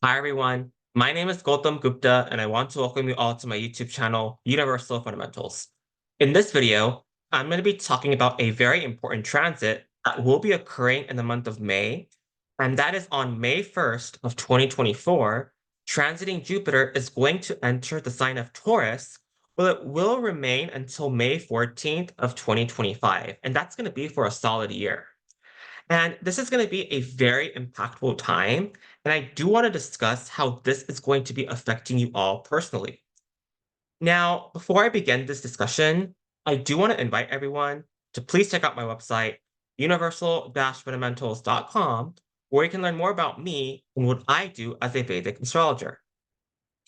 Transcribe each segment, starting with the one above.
Hi everyone, my name is Gautam Gupta and I want to welcome you all to my YouTube channel, Universal Fundamentals. In this video, I'm going to be talking about a very important transit that will be occurring in the month of May, and that is on May 1st of 2024, transiting Jupiter is going to enter the sign of Taurus, well, it will remain until May 14th of 2025, and that's going to be for a solid year. And this is going to be a very impactful time. And I do want to discuss how this is going to be affecting you all personally. Now, before I begin this discussion, I do want to invite everyone to please check out my website, universal-fundamentals.com, where you can learn more about me and what I do as a Vedic astrologer.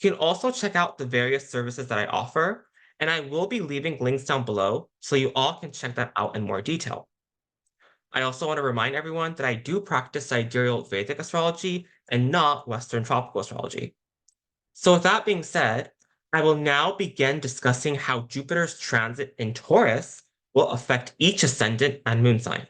You can also check out the various services that I offer, and I will be leaving links down below so you all can check that out in more detail. I also want to remind everyone that I do practice sidereal Vedic astrology and not Western tropical astrology. So with that being said, I will now begin discussing how Jupiter's transit in Taurus will affect each ascendant and moon sign.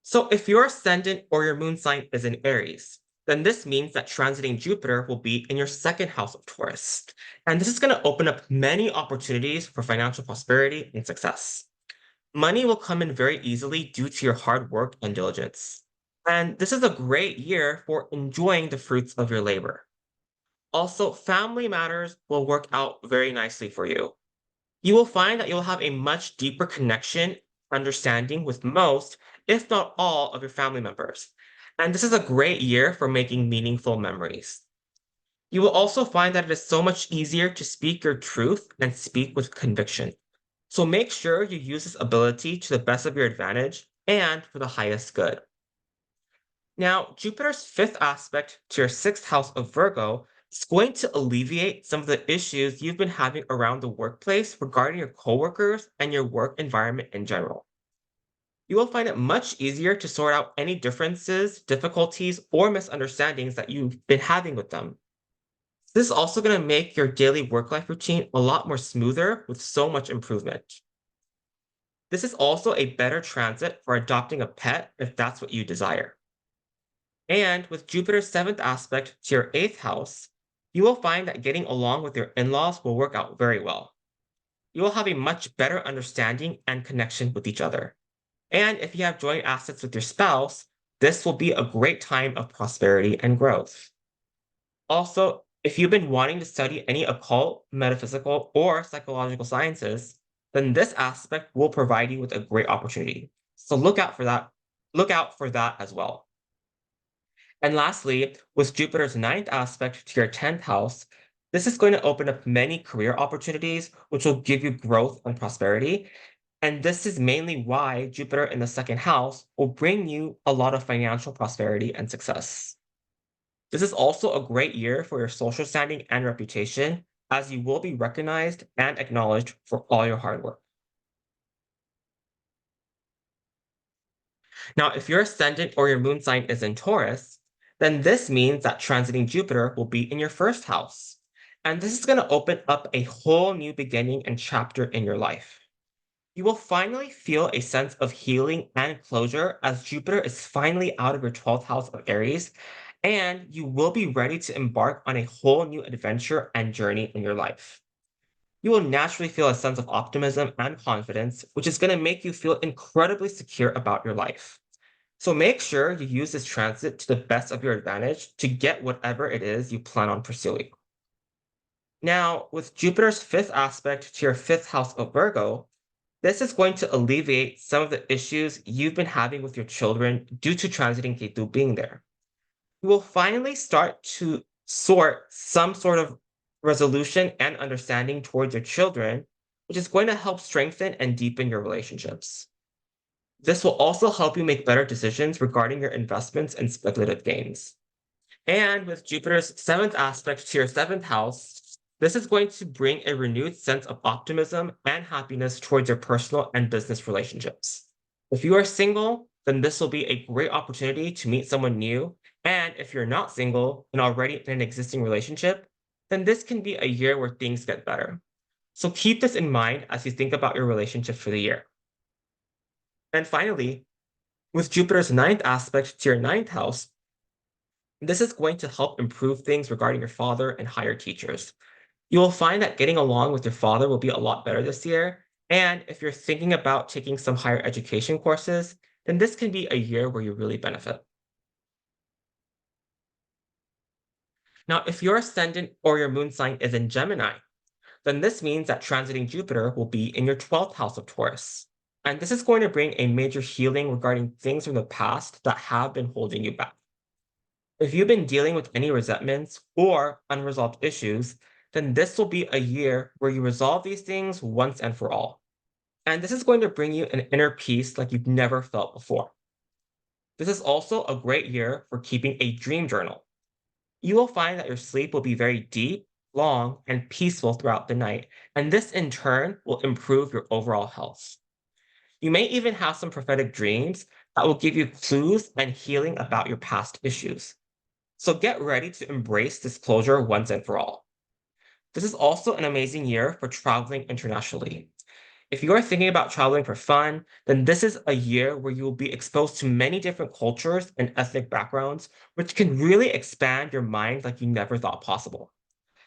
So if your ascendant or your moon sign is in Aries, then this means that transiting Jupiter will be in your second house of Taurus. And this is going to open up many opportunities for financial prosperity and success. Money will come in very easily due to your hard work and diligence. And this is a great year for enjoying the fruits of your labor. Also, family matters will work out very nicely for you. You will find that you'll have a much deeper connection, understanding with most, if not all, of your family members. And this is a great year for making meaningful memories. You will also find that it is so much easier to speak your truth and speak with conviction. So make sure you use this ability to the best of your advantage and for the highest good. Now, Jupiter's fifth aspect to your sixth house of Virgo is going to alleviate some of the issues you've been having around the workplace regarding your coworkers and your work environment in general. You will find it much easier to sort out any differences, difficulties, or misunderstandings that you've been having with them. This is also going to make your daily work-life routine a lot more smoother with so much improvement. This is also a better transit for adopting a pet if that's what you desire. And with Jupiter's seventh aspect to your eighth house, you will find that getting along with your in-laws will work out very well. You will have a much better understanding and connection with each other. And if you have joint assets with your spouse, this will be a great time of prosperity and growth. Also, if you've been wanting to study any occult, metaphysical, or psychological sciences, then this aspect will provide you with a great opportunity. So look out for that. Look out for that as well. And lastly, with Jupiter's ninth aspect to your 10th house, this is going to open up many career opportunities, which will give you growth and prosperity. And this is mainly why Jupiter in the second house will bring you a lot of financial prosperity and success. This is also a great year for your social standing and reputation, as you will be recognized and acknowledged for all your hard work. Now, if your ascendant or your moon sign is in Taurus, then this means that transiting Jupiter will be in your first house. And this is going to open up a whole new beginning and chapter in your life. You will finally feel a sense of healing and closure as Jupiter is finally out of your 12th house of Aries, and you will be ready to embark on a whole new adventure and journey in your life. You will naturally feel a sense of optimism and confidence, which is going to make you feel incredibly secure about your life. So make sure you use this transit to the best of your advantage to get whatever it is you plan on pursuing. Now, with Jupiter's fifth aspect to your fifth house of Virgo, this is going to alleviate some of the issues you've been having with your children due to transiting Ketu being there. You will finally start to sort some sort of resolution and understanding towards your children, which is going to help strengthen and deepen your relationships. This will also help you make better decisions regarding your investments and speculative gains. And with Jupiter's seventh aspect to your seventh house, this is going to bring a renewed sense of optimism and happiness towards your personal and business relationships. If you are single, then this will be a great opportunity to meet someone new. And if you're not single and already in an existing relationship, then this can be a year where things get better. So keep this in mind as you think about your relationship for the year. And finally, With Jupiter's ninth aspect to your ninth house, this is going to help improve things regarding your father and higher teachers. You will find that getting along with your father will be a lot better this year. And if you're thinking about taking some higher education courses, then this can be a year where you really benefit. Now, if your ascendant or your moon sign is in Gemini, then this means that transiting Jupiter will be in your 12th house of Taurus. And this is going to bring a major healing regarding things from the past that have been holding you back. If you've been dealing with any resentments or unresolved issues, then this will be a year where you resolve these things once and for all. And this is going to bring you an inner peace like you've never felt before. This is also a great year for keeping a dream journal. You will find that your sleep will be very deep, long, and peaceful throughout the night, and this in turn will improve your overall health. You may even have some prophetic dreams that will give you clues and healing about your past issues. So get ready to embrace this closure once and for all. This is also an amazing year for traveling internationally. If you are thinking about traveling for fun, then this is a year where you will be exposed to many different cultures and ethnic backgrounds, which can really expand your mind like you never thought possible.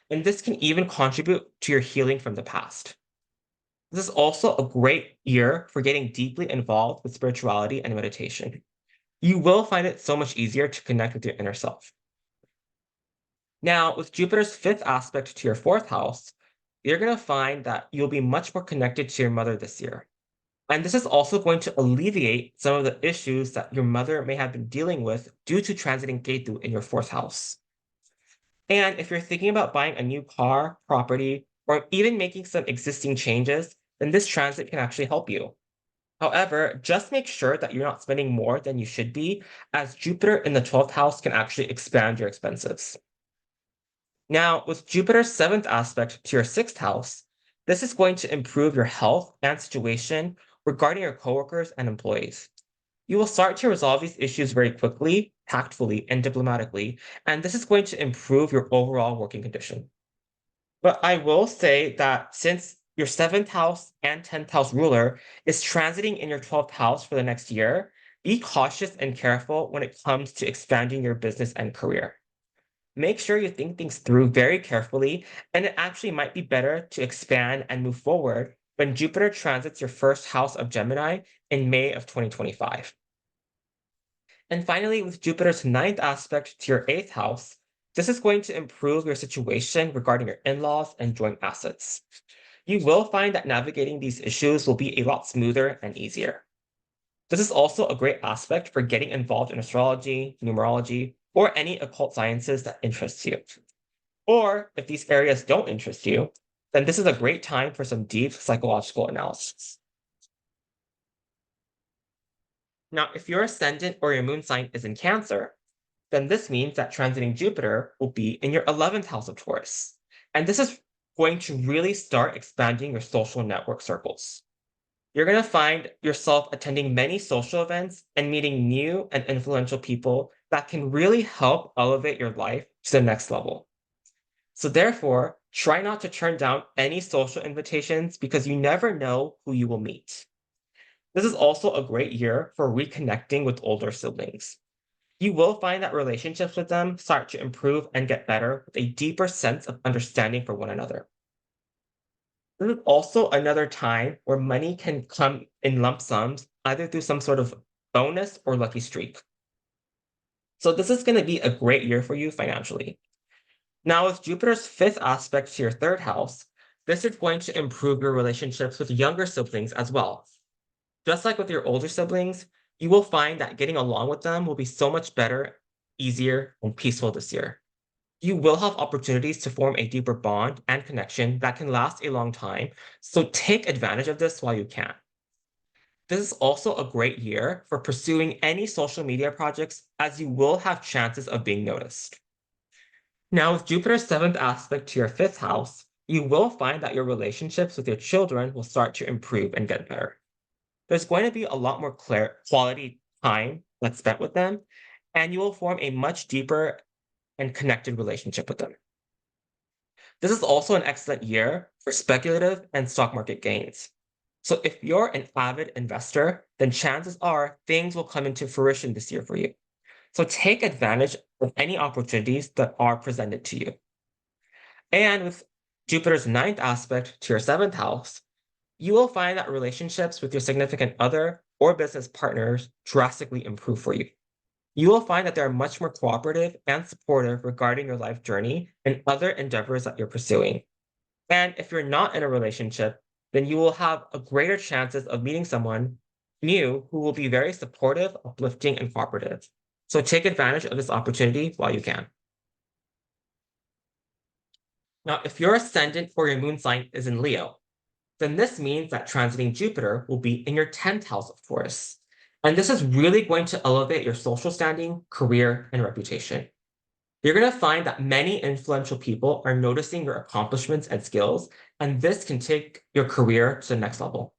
And this can even contribute to your healing from the past. This is also a great year for getting deeply involved with spirituality and meditation. You will find it so much easier to connect with your inner self. Now, with Jupiter's fifth aspect to your fourth house, you're going to find that you'll be much more connected to your mother this year. And this is also going to alleviate some of the issues that your mother may have been dealing with due to transiting Ketu in your fourth house. And if you're thinking about buying a new car, property, or even making some existing changes, then this transit can actually help you. However, just make sure that you're not spending more than you should be, as Jupiter in the 12th house can actually expand your expenses. Now, with Jupiter's seventh aspect to your sixth house, this is going to improve your health and situation regarding your coworkers and employees. You will start to resolve these issues very quickly, tactfully, and diplomatically, and this is going to improve your overall working condition. But I will say that since your seventh house and 10th house ruler is transiting in your 12th house for the next year, be cautious and careful when it comes to expanding your business and career. Make sure you think things through very carefully, and it actually might be better to expand and move forward when Jupiter transits your first house of Gemini in May of 2025. And finally, with Jupiter's ninth aspect to your eighth house, this is going to improve your situation regarding your in-laws and joint assets. You will find that navigating these issues will be a lot smoother and easier. This is also a great aspect for getting involved in astrology, numerology, or any occult sciences that interests you. Or if these areas don't interest you, then this is a great time for some deep psychological analysis. Now, if your ascendant or your moon sign is in Cancer, then this means that transiting Jupiter will be in your 11th house of Taurus. And this is going to really start expanding your social network circles. You're going to find yourself attending many social events and meeting new and influential people that can really help elevate your life to the next level. So therefore, try not to turn down any social invitations because you never know who you will meet. This is also a great year for reconnecting with older siblings. You will find that relationships with them start to improve and get better with a deeper sense of understanding for one another. This is also another time where money can come in lump sums, either through some sort of bonus or lucky streak. So this is going to be a great year for you financially. Now, with Jupiter's fifth aspect to your third house, this is going to improve your relationships with younger siblings as well. Just like with your older siblings, you will find that getting along with them will be so much better, easier, and peaceful this year. You will have opportunities to form a deeper bond and connection that can last a long time, so take advantage of this while you can. This is also a great year for pursuing any social media projects, as you will have chances of being noticed. Now, with Jupiter's seventh aspect to your fifth house, you will find that your relationships with your children will start to improve and get better. There's going to be a lot more quality time that's spent with them, and you will form a much deeper and connected relationship with them. This is also an excellent year for speculative and stock market gains. So if you're an avid investor, then chances are things will come into fruition this year for you. So take advantage of any opportunities that are presented to you. And with Jupiter's ninth aspect to your seventh house, you will find that relationships with your significant other or business partners drastically improve for you. You will find that they are much more cooperative and supportive regarding your life journey and other endeavors that you're pursuing. And if you're not in a relationship, then you will have a greater chances of meeting someone new who will be very supportive, uplifting, and cooperative. So take advantage of this opportunity while you can. Now, if your ascendant or your moon sign is in Leo, then this means that transiting Jupiter will be in your 10th house of Taurus. And this is really going to elevate your social standing, career, and reputation. You're going to find that many influential people are noticing your accomplishments and skills, and this can take your career to the next level.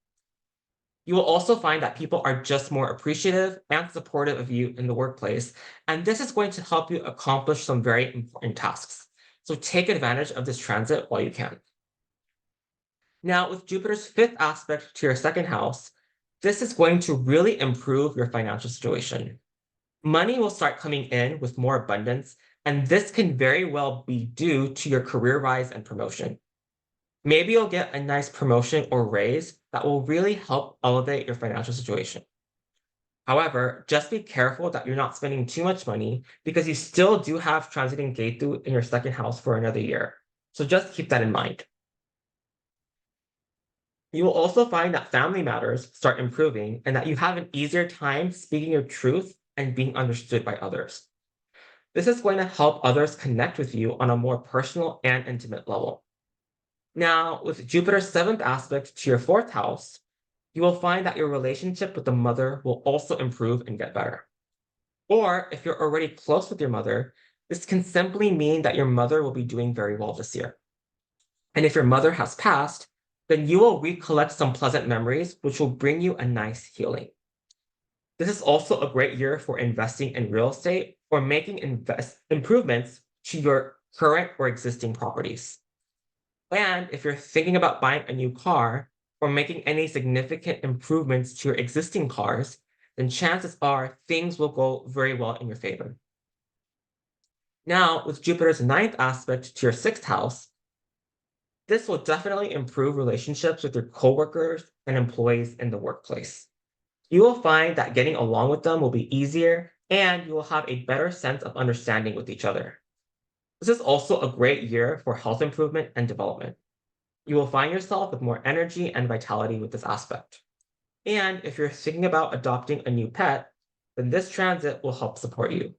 You will also find that people are just more appreciative and supportive of you in the workplace, and this is going to help you accomplish some very important tasks. So take advantage of this transit while you can. Now, with Jupiter's fifth aspect to your second house, this is going to really improve your financial situation. Money will start coming in with more abundance, and this can very well be due to your career rise and promotion. Maybe you'll get a nice promotion or raise that will really help elevate your financial situation. However, just be careful that you're not spending too much money because you still do have transiting Ketu in your second house for another year. So just keep that in mind. You will also find that family matters start improving and that you have an easier time speaking your truth and being understood by others. This is going to help others connect with you on a more personal and intimate level. Now, with Jupiter's seventh aspect to your fourth house, you will find that your relationship with the mother will also improve and get better. Or if you're already close with your mother, this can simply mean that your mother will be doing very well this year. And if your mother has passed, then you will recollect some pleasant memories, which will bring you a nice healing. This is also a great year for investing in real estate or making improvements to your current or existing properties. And if you're thinking about buying a new car or making any significant improvements to your existing cars, then chances are things will go very well in your favor. Now, with Jupiter's ninth aspect to your sixth house, this will definitely improve relationships with your coworkers and employees in the workplace. You will find that getting along with them will be easier and you will have a better sense of understanding with each other. This is also a great year for health improvement and development. You will find yourself with more energy and vitality with this aspect. And if you're thinking about adopting a new pet, then this transit will help support you.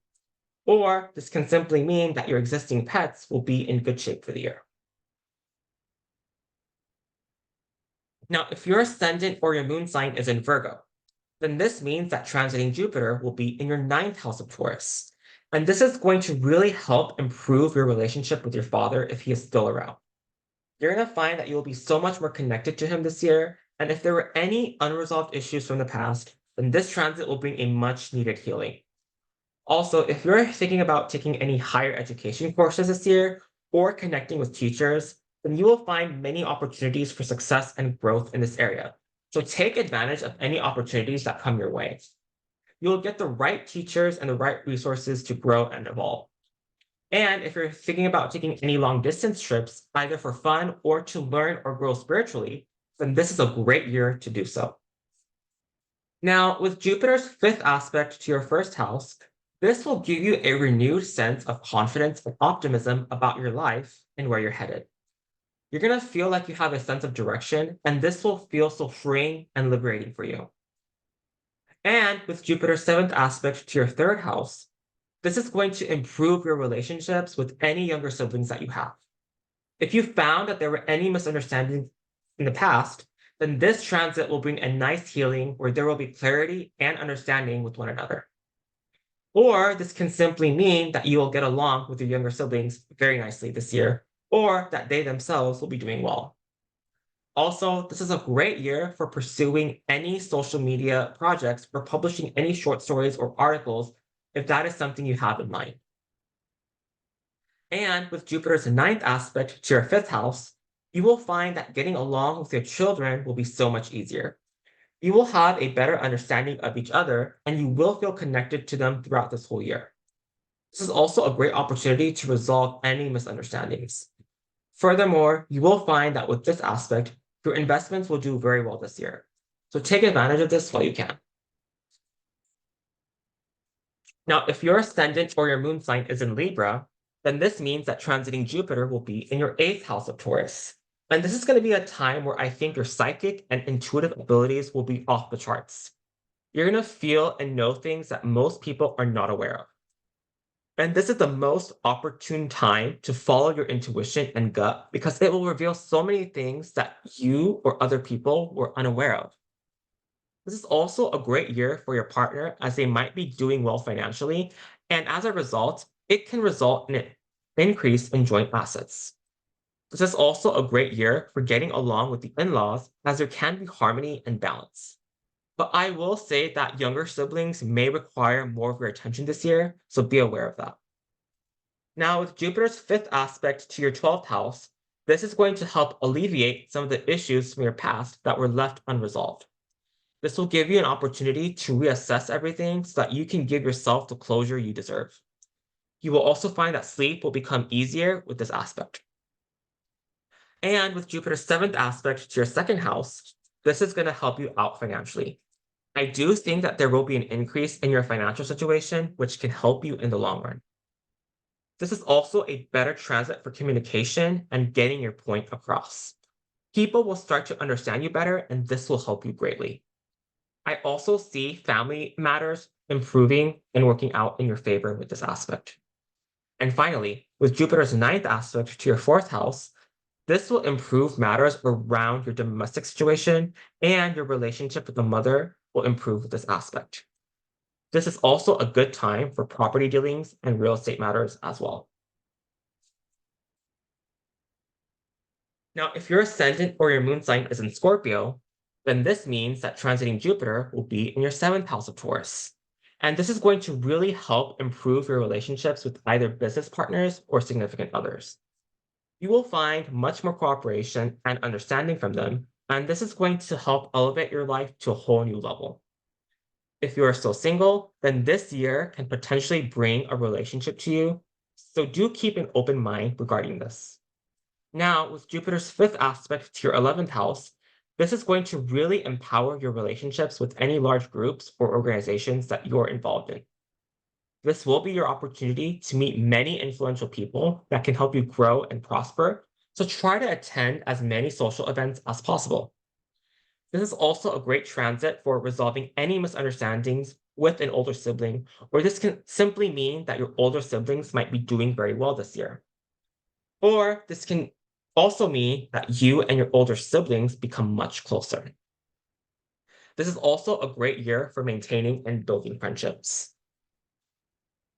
Or this can simply mean that your existing pets will be in good shape for the year. Now, if your ascendant or your moon sign is in Virgo, then this means that transiting Jupiter will be in your ninth house of Taurus. And this is going to really help improve your relationship with your father if he is still around. You're going to find that you'll be so much more connected to him this year. And if there were any unresolved issues from the past, then this transit will bring a much needed healing. Also, if you're thinking about taking any higher education courses this year or connecting with teachers, then you will find many opportunities for success and growth in this area. So take advantage of any opportunities that come your way. You'll get the right teachers and the right resources to grow and evolve. And if you're thinking about taking any long distance trips, either for fun or to learn or grow spiritually, then this is a great year to do so. Now, with Jupiter's fifth aspect to your first house, this will give you a renewed sense of confidence and optimism about your life and where you're headed. You're going to feel like you have a sense of direction, and this will feel so freeing and liberating for you. And with Jupiter's seventh aspect to your third house, this is going to improve your relationships with any younger siblings that you have. If you found that there were any misunderstandings in the past, then this transit will bring a nice healing where there will be clarity and understanding with one another. Or this can simply mean that you will get along with your younger siblings very nicely this year, or that they themselves will be doing well. Also, this is a great year for pursuing any social media projects or publishing any short stories or articles if that is something you have in mind. And with Jupiter's ninth aspect to your fifth house, You will find that getting along with your children will be so much easier. You will have a better understanding of each other, and you will feel connected to them throughout this whole year. This is also a great opportunity to resolve any misunderstandings. Furthermore, you will find that with this aspect, your investments will do very well this year. So take advantage of this while you can. Now, if your ascendant or your moon sign is in Libra, then this means that transiting Jupiter will be in your 8th house of Taurus. And this is going to be a time where I think your psychic and intuitive abilities will be off the charts. You're going to feel and know things that most people are not aware of. And this is the most opportune time to follow your intuition and gut because it will reveal so many things that you or other people were unaware of. This is also a great year for your partner as they might be doing well financially, and as a result, it can result in an increase in joint assets. This is also a great year for getting along with the in-laws as there can be harmony and balance. But I will say that younger siblings may require more of your attention this year, so be aware of that. Now, with Jupiter's 5th aspect to your 12th house, this is going to help alleviate some of the issues from your past that were left unresolved. This will give you an opportunity to reassess everything so that you can give yourself the closure you deserve. You will also find that sleep will become easier with this aspect. And with Jupiter's 7th aspect to your 2nd house, this is going to help you out financially. I do think that there will be an increase in your financial situation, which can help you in the long run. This is also a better transit for communication and getting your point across. People will start to understand you better, and this will help you greatly. I also see family matters improving and working out in your favor with this aspect. And finally, with Jupiter's 9th aspect to your 4th house, this will improve matters around your domestic situation, and your relationship with the mother will improve with this aspect. This is also a good time for property dealings and real estate matters as well. Now, if your ascendant or your moon sign is in Scorpio, then this means that transiting Jupiter will be in your 7th house of Taurus. And this is going to really help improve your relationships with either business partners or significant others. You will find much more cooperation and understanding from them, and this is going to help elevate your life to a whole new level. If you are still single, then this year can potentially bring a relationship to you, so do keep an open mind regarding this. Now, with Jupiter's 5th aspect to your 11th house, this is going to really empower your relationships with any large groups or organizations that you're involved in. This will be your opportunity to meet many influential people that can help you grow and prosper, so try to attend as many social events as possible. This is also a great transit for resolving any misunderstandings with an older sibling, or this can simply mean that your older siblings might be doing very well this year. Or this can also mean that you and your older siblings become much closer. This is also a great year for maintaining and building friendships.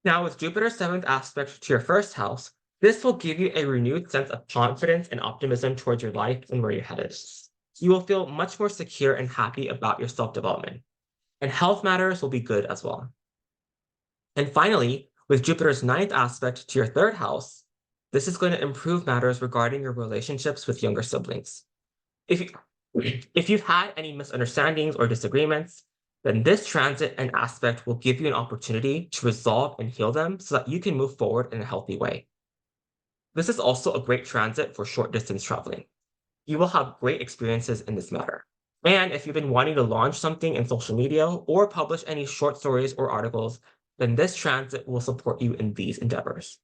Now, with Jupiter's 7th aspect to your 1st house, this will give you a renewed sense of confidence and optimism towards your life and where you're headed. You will feel much more secure and happy about your self-development, and health matters will be good as well. And finally, with Jupiter's 9th aspect to your 3rd house, this is going to improve matters regarding your relationships with younger siblings. If you've had any misunderstandings or disagreements, then this transit and aspect will give you an opportunity to resolve and heal them so that you can move forward in a healthy way. This is also a great transit for short distance traveling. You will have great experiences in this matter. And if you've been wanting to launch something in social media or publish any short stories or articles, then this transit will support you in these endeavors.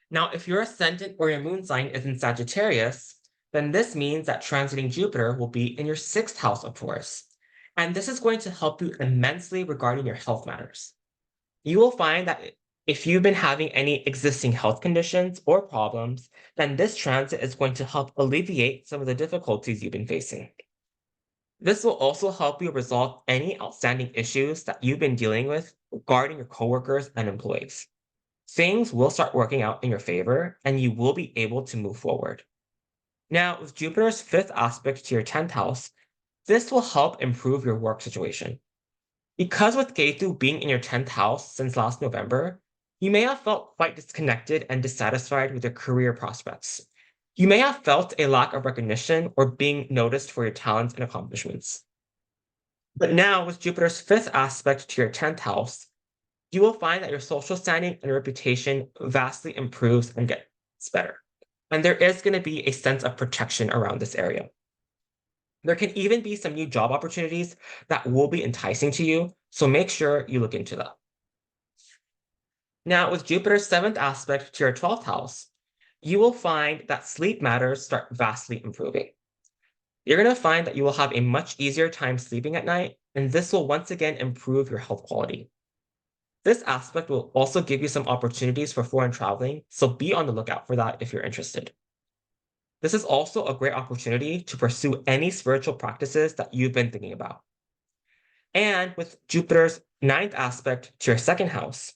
Now, if your ascendant or your moon sign is in Sagittarius, then this means that transiting Jupiter will be in your 6th house of Taurus. And this is going to help you immensely regarding your health matters. You will find that if you've been having any existing health conditions or problems, then this transit is going to help alleviate some of the difficulties you've been facing. This will also help you resolve any outstanding issues that you've been dealing with regarding your coworkers and employees. Things will start working out in your favor, and you will be able to move forward. Now, with Jupiter's 5th aspect to your 10th house, this will help improve your work situation. Because with Ketu being in your 10th house since last November, You may have felt quite disconnected and dissatisfied with your career prospects. You may have felt a lack of recognition or being noticed for your talents and accomplishments. But now, with Jupiter's fifth aspect to your 10th house, you will find that your social standing and reputation vastly improves and gets better. And there is going to be a sense of protection around this area. There can even be some new job opportunities that will be enticing to you, so make sure you look into that. Now, with Jupiter's seventh aspect to your 12th house, you will find that sleep matters start vastly improving. You're going to find that you will have a much easier time sleeping at night, and this will once again improve your health quality. This aspect will also give you some opportunities for foreign traveling, so be on the lookout for that if you're interested. This is also a great opportunity to pursue any spiritual practices that you've been thinking about. And with Jupiter's ninth aspect to your second house,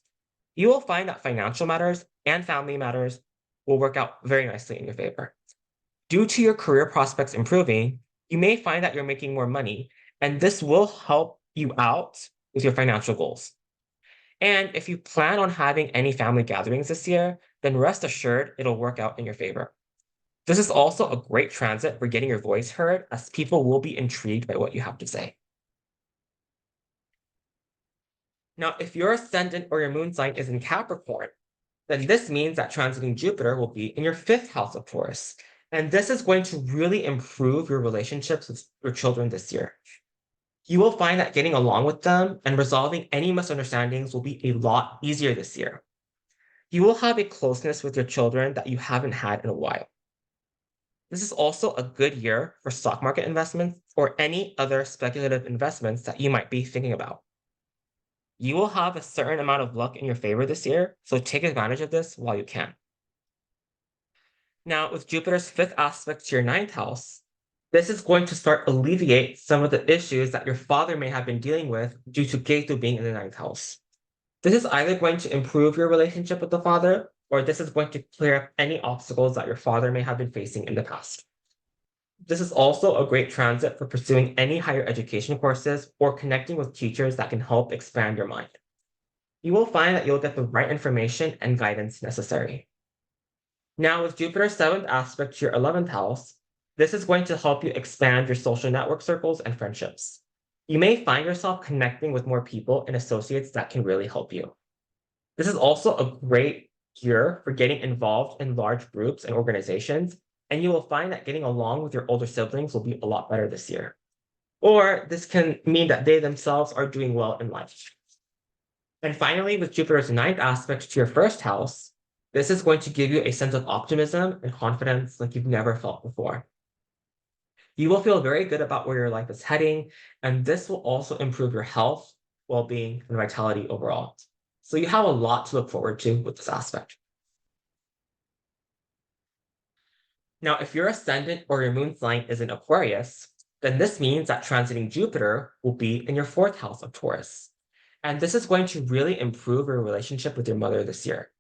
you will find that financial matters and family matters will work out very nicely in your favor. Due to your career prospects improving, you may find that you're making more money, and this will help you out with your financial goals. And if you plan on having any family gatherings this year, then rest assured it'll work out in your favor. This is also a great transit for getting your voice heard, as people will be intrigued by what you have to say. Now, if your ascendant or your moon sign is in Capricorn, then this means that transiting Jupiter will be in your fifth house of Taurus. And this is going to really improve your relationships with your children this year. You will find that getting along with them and resolving any misunderstandings will be a lot easier this year. You will have a closeness with your children that you haven't had in a while. This is also a good year for stock market investments or any other speculative investments that you might be thinking about. You will have a certain amount of luck in your favor this year, so take advantage of this while you can. Now, with Jupiter's fifth aspect to your ninth house, this is going to start alleviate some of the issues that your father may have been dealing with due to Ketu being in the ninth house. This is either going to improve your relationship with the father, or this is going to clear up any obstacles that your father may have been facing in the past. This is also a great transit for pursuing any higher education courses or connecting with teachers that can help expand your mind. You will find that you'll get the right information and guidance necessary. Now, with Jupiter's seventh aspect to your 11th house, this is going to help you expand your social network circles and friendships. You may find yourself connecting with more people and associates that can really help you. This is also a great year for getting involved in large groups and organizations, and you will find that getting along with your older siblings will be a lot better this year. Or this can mean that they themselves are doing well in life. And finally, with Jupiter's ninth aspect to your first house, this is going to give you a sense of optimism and confidence like you've never felt before. You will feel very good about where your life is heading, and this will also improve your health, well-being, and vitality overall. So you have a lot to look forward to with this aspect. Now, if your ascendant or your moon sign is in Aquarius, then this means that transiting Jupiter will be in your fourth house of Taurus. And this is going to really improve your relationship with your mother this year.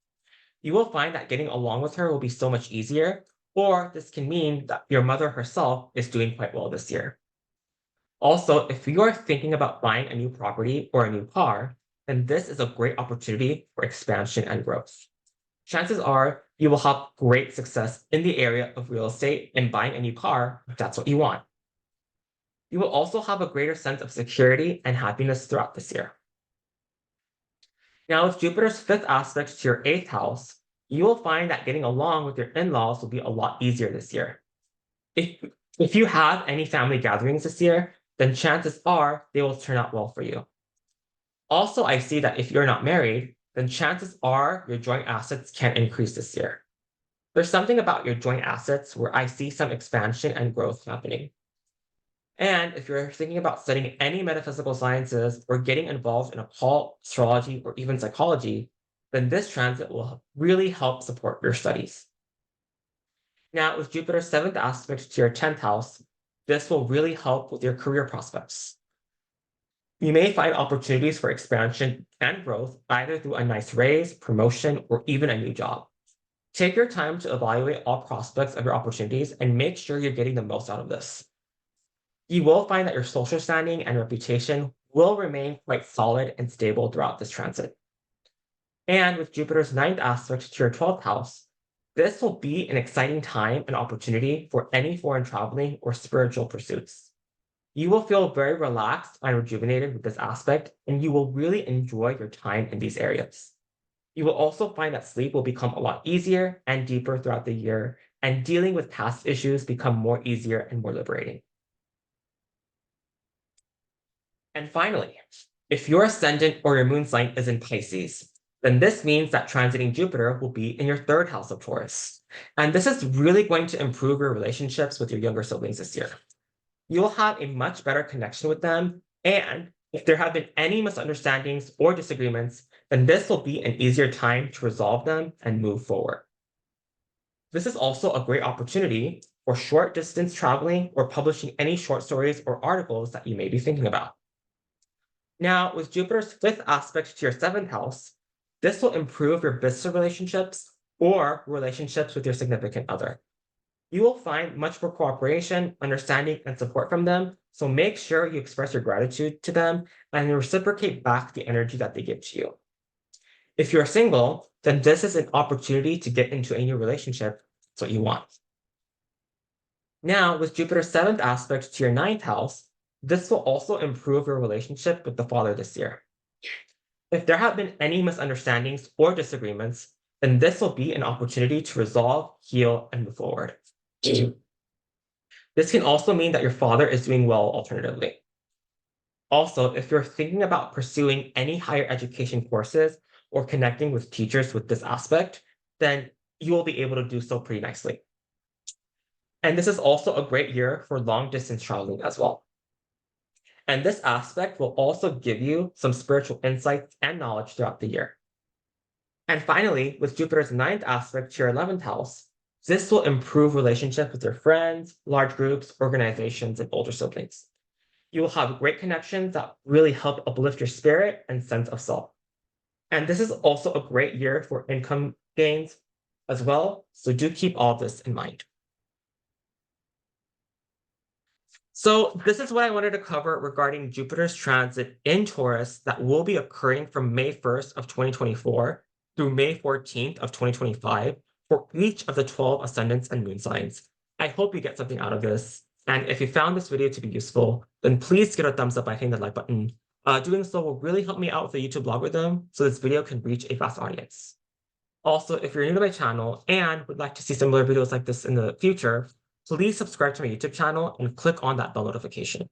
You will find that getting along with her will be so much easier, or this can mean that your mother herself is doing quite well this year. Also, if you are thinking about buying a new property or a new car, then this is a great opportunity for expansion and growth. Chances are you will have great success in the area of real estate and buying a new car if that's what you want. You will also have a greater sense of security and happiness throughout this year. Now, with Jupiter's fifth aspect to your eighth house, you will find that getting along with your in-laws will be a lot easier this year. If you have any family gatherings this year, then chances are they will turn out well for you. Also, I see that if you're not married, then chances are your joint assets can increase this year. There's something about your joint assets where I see some expansion and growth happening. And if you're thinking about studying any metaphysical sciences or getting involved in occult, astrology, or even psychology, then this transit will really help support your studies. Now, with Jupiter's seventh aspect to your 10th house, this will really help with your career prospects. You may find opportunities for expansion and growth either through a nice raise, promotion, or even a new job. Take your time to evaluate all prospects of your opportunities and make sure you're getting the most out of this. You will find that your social standing and reputation will remain quite solid and stable throughout this transit. And with Jupiter's ninth aspect to your 12th house, this will be an exciting time and opportunity for any foreign traveling or spiritual pursuits. You will feel very relaxed and rejuvenated with this aspect, and you will really enjoy your time in these areas. You will also find that sleep will become a lot easier and deeper throughout the year, and dealing with past issues become more easier and more liberating. And finally, if your ascendant or your moon sign is in Pisces, then this means that transiting Jupiter will be in your third house of Taurus. And this is really going to improve your relationships with your younger siblings this year. You'll have a much better connection with them. And if there have been any misunderstandings or disagreements, then this will be an easier time to resolve them and move forward. This is also a great opportunity for short distance traveling or publishing any short stories or articles that you may be thinking about. Now, with Jupiter's fifth aspect to your seventh house, this will improve your business relationships or relationships with your significant other. You will find much more cooperation, understanding, and support from them, so make sure you express your gratitude to them and reciprocate back the energy that they give to you. If you're single, then this is an opportunity to get into a new relationship. That's what you want. Now, with Jupiter's seventh aspect to your ninth house, this will also improve your relationship with the father this year. If there have been any misunderstandings or disagreements, then this will be an opportunity to resolve, heal, and move forward. This can also mean that your father is doing well alternatively. Also, if you're thinking about pursuing any higher education courses or connecting with teachers with this aspect, then you will be able to do so pretty nicely. And this is also a great year for long distance traveling as well. And this aspect will also give you some spiritual insights and knowledge throughout the year. And finally, with Jupiter's ninth aspect to your 11th house, this will improve relationships with your friends, large groups, organizations, and older siblings. You will have great connections that really help uplift your spirit and sense of self. And this is also a great year for income gains as well, so do keep all this in mind. So this is what I wanted to cover regarding Jupiter's transit in Taurus that will be occurring from May 1st of 2024 through May 14th of 2025 for each of the 12 ascendants and moon signs. I hope you get something out of this. And if you found this video to be useful, then please give it a thumbs up by hitting the like button. Doing so will really help me out with the YouTube algorithm so this video can reach a vast audience. Also, if you're new to my channel and would like to see similar videos like this in the future, please subscribe to my YouTube channel and click on that bell notification.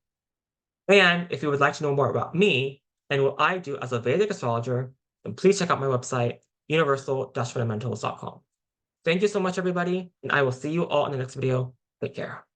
And if you would like to know more about me and what I do as a Vedic astrologer, then please check out my website, universal-fundamentals.com. Thank you so much, everybody, and I will see you all in the next video. Take care.